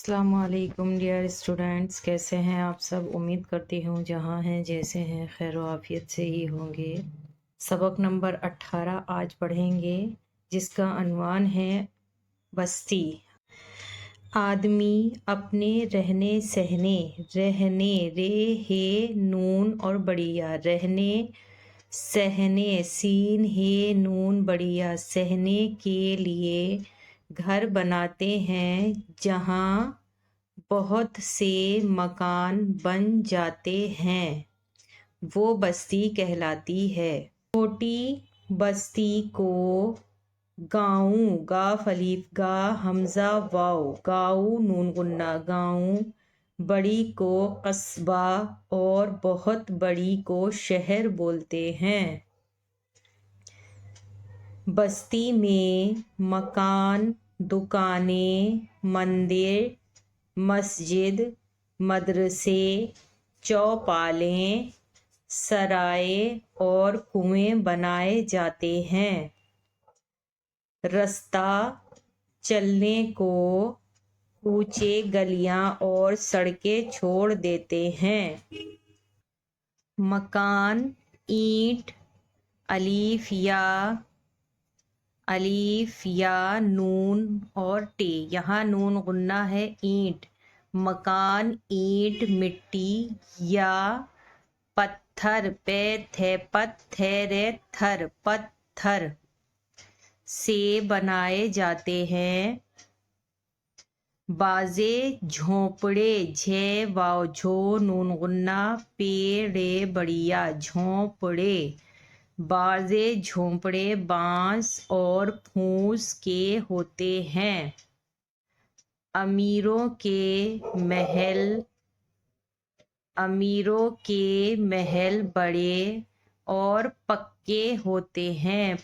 अस्सलाम वालेकुम dear students, कैसे हैं आप सब। उम्मीद करती हूँ जहाँ हैं जैसे हैं खैर व आफियत से ही होंगे। सबक नंबर 18 आज पढ़ेंगे, जिसका अनवान है बस्ती। आदमी अपने रहने सहने, रहने रे हे नून और बढ़िया, रहने सहने सीन हे नून बढ़िया, सहने के लिए घर बनाते हैं जहाँ बहुत से मकान बन जाते हैं, वो बस्ती कहलाती है। छोटी बस्ती को गाँव, गाफ अलीफ गा हमजा वाव, गाँव नून गुन्ना गाँव, बड़ी को कस्बा और बहुत बड़ी को शहर बोलते हैं। बस्ती में मकान, दुकानें, मंदिर, मस्जिद, मदरसे, चौपालें, सराय और कुएं बनाए जाते हैं। रास्ता चलने को कूचे गलियां और सड़कें छोड़ देते हैं। मकान ईंट अलीफ या नून और टे, यहाँ नून गुन्ना है ईंट। मकान ईंट, मिट्टी या पत्थर पे थे पत्थर थर पत्थर से बनाए जाते हैं। बाजे झोंपड़े झे वाव झो नून गुन्ना पेड़े बढ़िया, झोंपड़े बाजे झोंपड़े बांस और फूस के होते हैं। अमीरों के महल बड़े और पक्के होते हैं।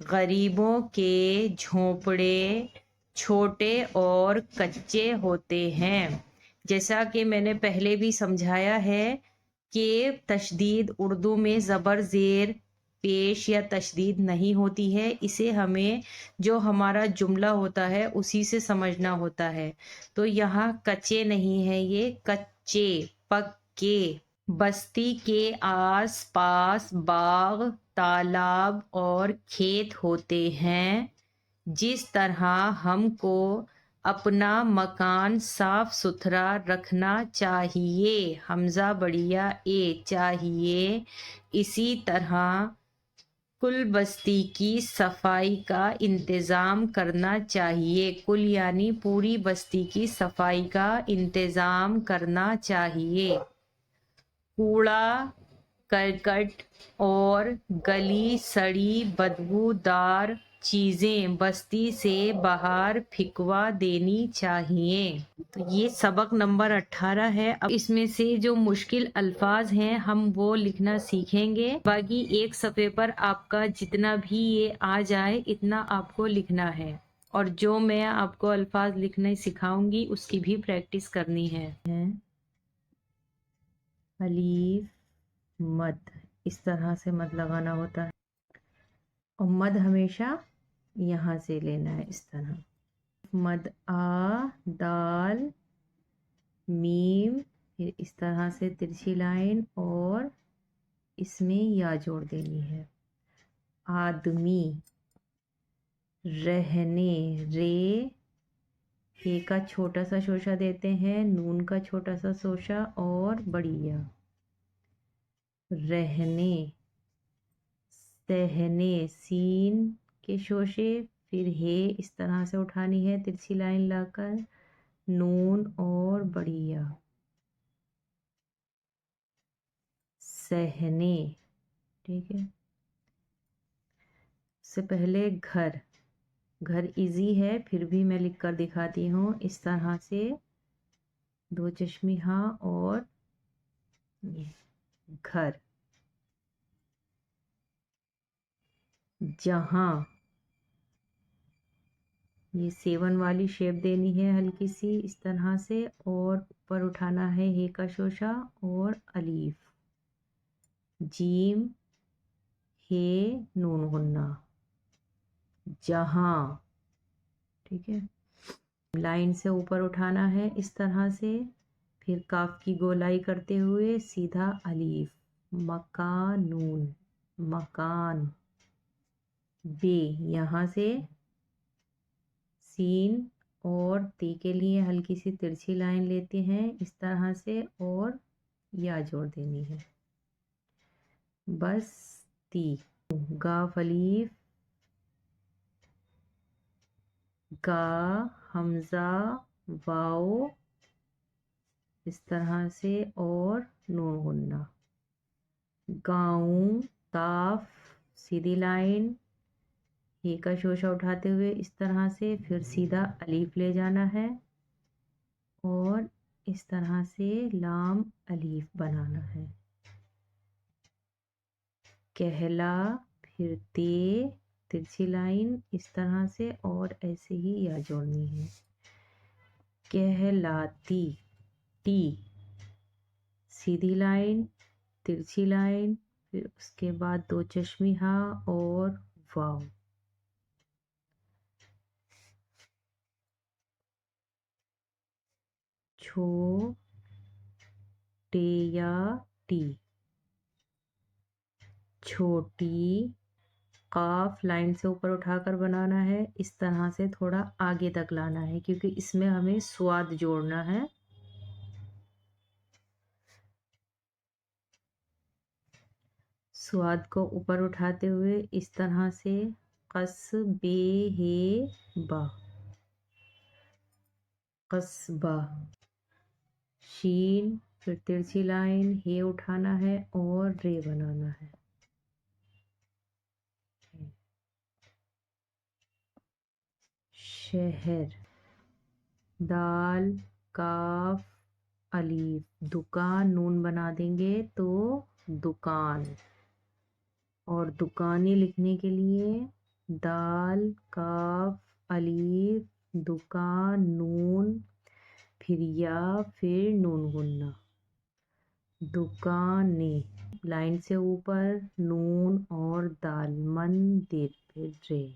गरीबों के झोंपड़े छोटे और कच्चे होते हैं। जैसा कि मैंने पहले भी समझाया है कि तशदीद उर्दू में ज़बर ज़ेर पेश या तशदीद नहीं होती है, इसे हमें जो हमारा जुमला होता है उसी से समझना होता है। तो यहाँ कच्चे नहीं है, ये कच्चे पक्के। बस्ती के आस पास बाग, तालाब और खेत होते हैं। जिस तरह हमको अपना मकान साफ सुथरा रखना चाहिए, हमजा बढ़िया ए चाहिए, इसी तरह कुल बस्ती की सफाई का इंतज़ाम करना चाहिए। कुल यानी पूरी बस्ती की सफाई का इंतज़ाम करना चाहिए। कूड़ा करकट और गली सड़ी बदबूदार चीज़ें बस्ती से बाहर फिकवा देनी चाहिए। तो ये सबक नंबर 18 है। अब इसमें से जो मुश्किल अल्फाज हैं हम वो लिखना सीखेंगे। बाकी एक सफ़े पर आपका जितना भी ये आ जाए इतना आपको लिखना है, और जो मैं आपको अल्फाज लिखने सिखाऊंगी उसकी भी प्रैक्टिस करनी है। अलीफ मद, इस तरह से मद लगाना होता है, और मद हमेशा यहाँ से लेना है इस तरह। मद आ दाल मीम, फिर इस तरह से तिरछी लाइन और इसमें या जोड़ देनी है। आदमी, रहने रे हे का छोटा सा शोशा देते हैं, नून का छोटा सा शोशा और बढ़िया। रहने सहने सीन के शोशे, फिर हे इस तरह से उठानी है तिरछी लाइन लाकर, नून और बढ़िया। सहने, ठीक है। से पहले घर, घर इजी है फिर भी मैं लिख कर दिखाती हूँ इस तरह से, दो चश्मी हाँ और ये घर। जहाँ, ये 7 वाली शेप देनी है हल्की सी इस तरह से, और ऊपर उठाना है हे का शोशा और अलीफ। जीम हे नून गुन्ना, जहाँ, ٹھیک ہے، لائن سے اوپر اٹھانا ہے اس طرح سے، پھر کاف کی گولائی کرتے ہوئے سیدھا الف، مکانون، مکان، بے، یہاں سے سین اور تی کے لیے ہلکی سی ترچھی لائن لیتے ہیں اس طرح سے اور یا جوڑ دینی ہے، بس تی، گاف الف، گا، حمزہ، واؤ اس طرح سے اور نون غنہ، گاؤں، کاف، سیدھی لائن، یہ کا شوشہ اٹھاتے ہوئے اس طرح سے، پھر سیدھا الف لے جانا ہے اور اس طرح سے لام الف بنانا ہے، کہلا، پھر تے، ترچھی لائن اس طرح سے اور ایسے ہی یا جوڑنی ہے، کہلاتی، ٹی، سیدھی لائن، ترچھی لائن، پھر اس کے بعد دو چشمی ہاں اور واو، چھو، ٹے یا ٹی، چھوٹی، قاف لائن سے اوپر اٹھا کر بنانا ہے اس طرح سے، تھوڑا آگے تک لانا ہے کیونکہ اس میں ہمیں سواد جوڑنا ہے، سواد کو اوپر اٹھاتے ہوئے اس طرح سے، قص، بے، ہے، با، قصبہ، شین، پھر ترچھی لائن، ہے اٹھانا ہے اور رے بنانا ہے، شہر، دال، کاف، الف، دکان، نون بنا دیں گے تو دکان، اور دکانیں لکھنے کے لیے دال، کاف، الف، دکان، نون، پھر یا، پھر نون غنہ، دکانیں، لائن سے اوپر نون اور دال، مندر، پھر رے،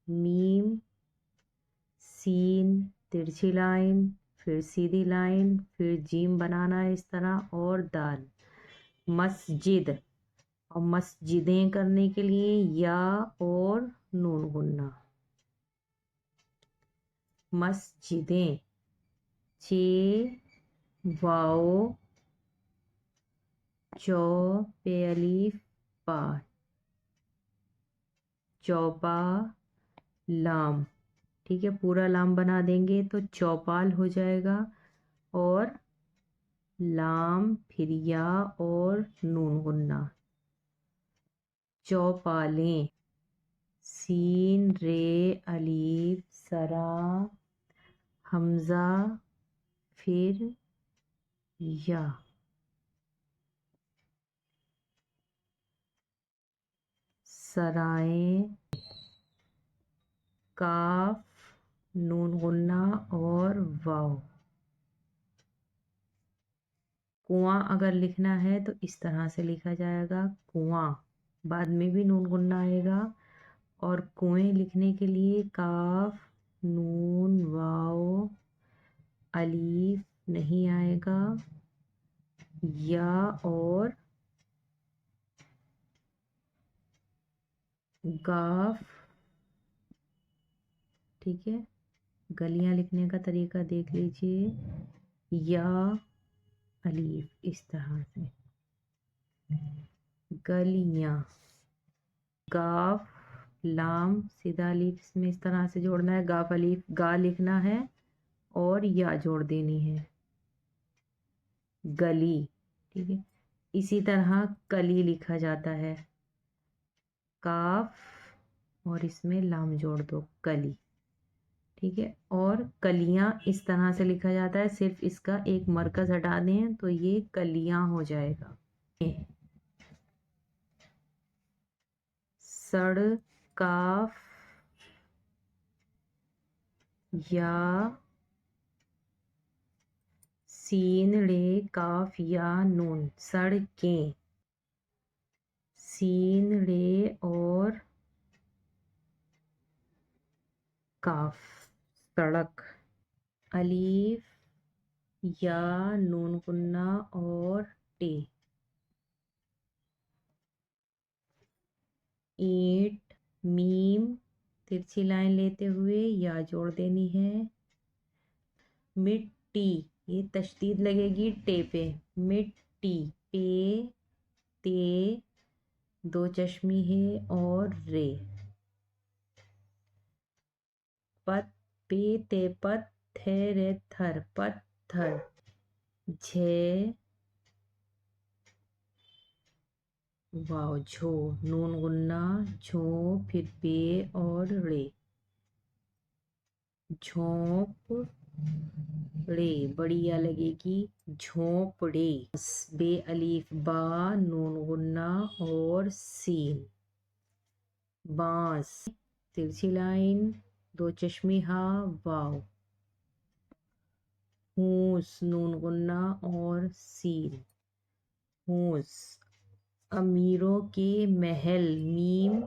میم، سین، ترچھی لائن، پھر سیدھی لائن، پھر جیم بنانا ہے اس طرح اور دال، مسجد، اور مسجدیں کرنے کے لیے یا اور نون غنہ، مسجدیں، چے، واؤ، چو، پے الف، پا، چوپا، لام، ٹھیک ہے، پورا لام بنا دیں گے تو چوپال ہو جائے گا، اور لام، پھر یا اور نون غنہ، چوپالیں، سین، رے، الف، سرا، حمزہ، پھر یا، سرائیں، کاف، نون غنہ اور واو، کنواں اگر لکھنا ہے تو اس طرح سے لکھا جائے گا، کنواں، بعد میں بھی نون غنہ آئے گا، اور کنویں لکھنے کے لیے کاف، نون، واو، الف نہیں آئے گا، یا اور گاف، ٹھیک ہے، گلیاں لکھنے کا طریقہ دیکھ لیجئے، یا الف اس طرح سے، گلیاں، گاف، لام، سیدھا الف اس میں اس طرح سے جوڑنا ہے، گاف الف، گا لکھنا ہے اور یا جوڑ دینی ہے، گلی، ٹھیک ہے، اسی طرح کلی لکھا جاتا ہے، کاف اور اس میں لام جوڑ دو، کلی، ٹھیک ہے، اور کلیاں اس طرح سے لکھا جاتا ہے، صرف اس کا ایک مرکز ہٹا دیں تو یہ کلیاں ہو جائے گا، سڑ، کاف، یا، سین، رے، کاف، یا، نون، سڑکیں، سین، رے اور काफ सड़क, अलीफ या नून गुन्ना और टे, ईंट, मीम तिरछी लाइन लेते हुए या जोड़ देनी है, मिट्टी ये तशदीद लगेगी टे पे, मिट्टी, पे ते दो चश्मी है और रे, पत पे ते पत थे रे थर, पत्थर, झे वाव झो, नून गुन्ना झो फिर पे और रे, झोंप रे बड़ी या लगेगी झोंपड़े, बे अलीफ बा नून गुन्ना और सीन, बांस तिरछी लाइन दो चश्मी हा वाव, हूस नून गुन्ना और सीन, हूस, अमीरों के महल, मीम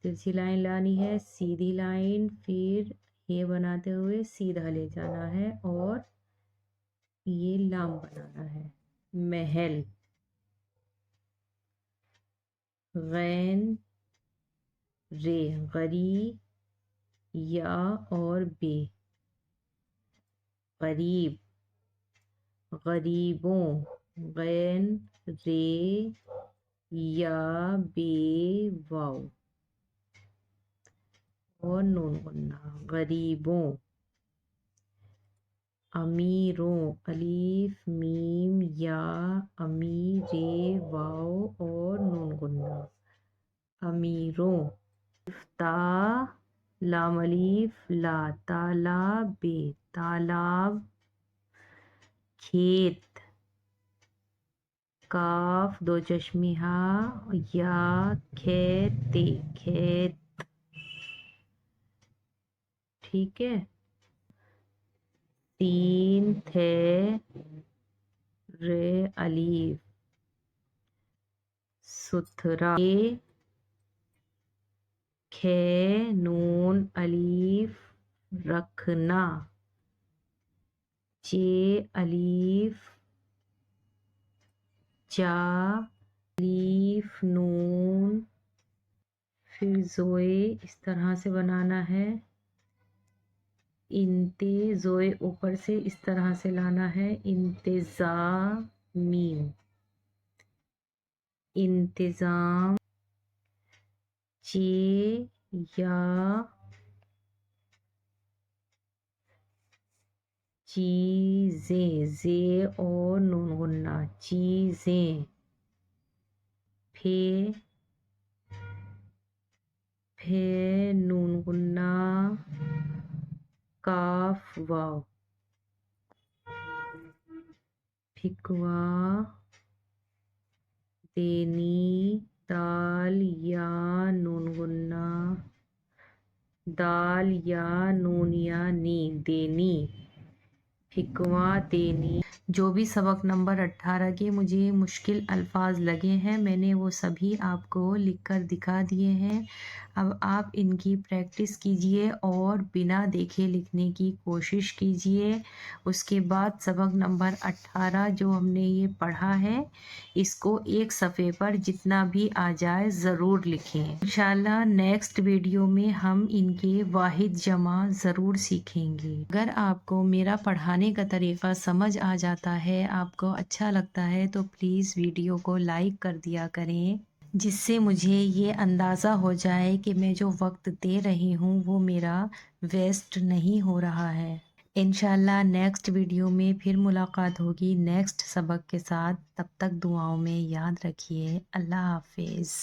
तिरछी लाइन लानी है, सीधी लाइन, फिर ये बनाते हुए सीधा ले जाना है और ये लाम बनाना है, महल, गैन रे, गरी या और बे, गरीब, गरीबों, गैन रे या बे वाव और नून गुन्ना, गरीबों, अमीरों, अलीफ मीम या अमीरे वाव और नून गुन्ना, अमीरों, ता लाम अलीफ ला, तालाबे, तालाब, खेत, काफ दो चश्मी हा या खेते, खेत, ठीक है, तीन थे रे अलीफ, सुथरा, खे नून अलीफ रखना, चे अलीफ जा अलीफ नून, फिर जोए इस तरह से बनाना है, इंते जोए ऊपर से इस तरह से लाना है, इंतजाम मीम, इंतजाम, चे या चीजें, जे और नून गुन्ना, चीजें, फे फे नून गुन्ना काफ वाव, फिकवा देनी, दाल या नून गुन्ना, दाल या नून या नी, देनी, फिकवा देनी। जो भी सबक नंबर 18 के मुझे मुश्किल अल्फाज लगे हैं मैंने वो सभी आपको लिखकर दिखा दिए हैं। अब आप इनकी प्रैक्टिस कीजिए और बिना देखे लिखने की कोशिश कीजिए। उसके बाद सबक नंबर 18 जो हमने ये पढ़ा है इसको एक सफ़े पर जितना भी आ जाए ज़रूर लिखें। इंशाल्लाह नेक्स्ट वीडियो में हम इनके वाहिद जमा ज़रूर सीखेंगे। अगर आपको मेरा पढ़ाने का तरीक़ा समझ आ जाता है, आपको अच्छा लगता है तो प्लीज़ वीडियो को लाइक कर दिया करें, जिससे मुझे ये अंदाज़ा हो जाए कि मैं जो वक्त दे रही हूँ वो मेरा वेस्ट नहीं हो रहा है। इंशाल्लाह नेक्स्ट वीडियो में फिर मुलाकात होगी नेक्स्ट सबक के साथ। तब तक दुआओं में याद रखिए। अल्लाह हाफिज़।